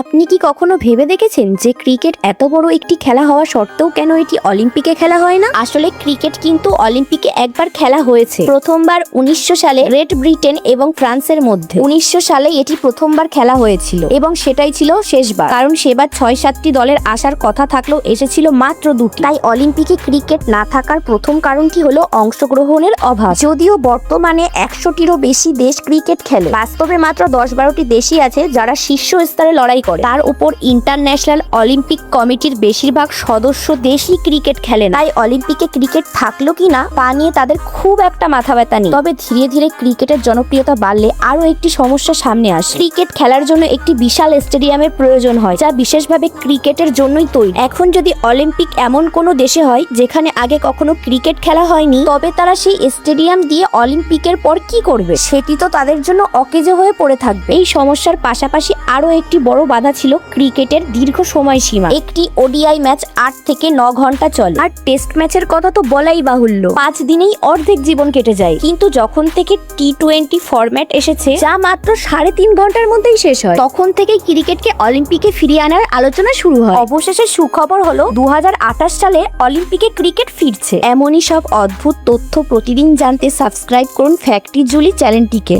আপনি কি কখনো ভেবে দেখেছেন যে ক্রিকেট এত বড় একটি খেলা হওয়া সত্ত্বেও কেন এটি অলিম্পিকে খেলা হয় না? আসলে ক্রিকেট কিন্তু অলিম্পিকে একবার খেলা হয়েছে, প্রথমবার 1900 সালে গ্রেট ব্রিটেন এবং ফ্রান্সের মধ্যে। 1900 সালে এটি প্রথমবার খেলা হয়েছিল এবং সেটাই ছিল শেষবার, কারণ সেবার 6-7টি দলের আসার কথা থাকলেও এসেছিল মাত্র 2টি। তাই অলিম্পিকে ক্রিকেট না থাকার প্রথম কারণটি হলো অংশগ্রহণের অভাব। যদিও বর্তমানে 100টিরও বেশি দেশ ক্রিকেট খেলে, বাস্তবে মাত্র 10-12টি দেশই আছে যারা শীর্ষ স্তরে লড়াই করে। তার উপর ইন্টারন্যাশনাল অলিম্পিক কমিটির বেশিরভাগ সদস্য দেশই ক্রিকেট খেলে না। তাই অলিম্পিকে ক্রিকেট থাকলো কিনা তা নিয়ে তাদের খুব একটা মাথা ব্যথা নেই। তবে ধীরে ধীরে ক্রিকেটের জনপ্রিয়তা বাড়লে আরো একটি সমস্যা সামনে আসে। ক্রিকেট খেলার জন্য একটি বিশাল স্টেডিয়ামের প্রয়োজন হয়, যা বিশেষভাবে ক্রিকেটের জন্যই তৈরি। এখন যদি অলিম্পিক এমন কোনো দেশে হয় যেখানে আগে কখনো ক্রিকেট খেলা হয়নি, তবে তারা সেই স্টেডিয়াম দিয়ে অলিম্পিকের পর কি করবে? সেটি তো তাদের জন্য অকেজো হয়ে পড়ে থাকবে। এই সমস্যার পাশাপাশি আরো একটি বড় বাধা ছিল ক্রিকেটের দীর্ঘ সময়সীমা। একটি ওডিআই ম্যাচ 8 থেকে 9 ঘন্টা চলে, আর টেস্ট ম্যাচের কথা তো বলাই বাহুল্য, 5 দিনেই অর্ধেক জীবন কেটে যায়। কিন্তু যখন থেকে টি20 ফরম্যাট এসেছে, যা মাত্র 3.5 ঘন্টার মধ্যেই শেষ হয়, তখন থেকেই ক্রিকেটকে অলিম্পিকে ফিরিয়ে আনার আলোচনা শুরু হয়। অবশেষে সুখবর হলো 2028 সালে অলিম্পিকে ক্রিকেট ফিরছে। এমনই সব অদ্ভুত তথ্য প্রতিদিন জানতে সাবস্ক্রাইব করুন ফ্যাক্টরি জুলি চ্যানেলটিকে।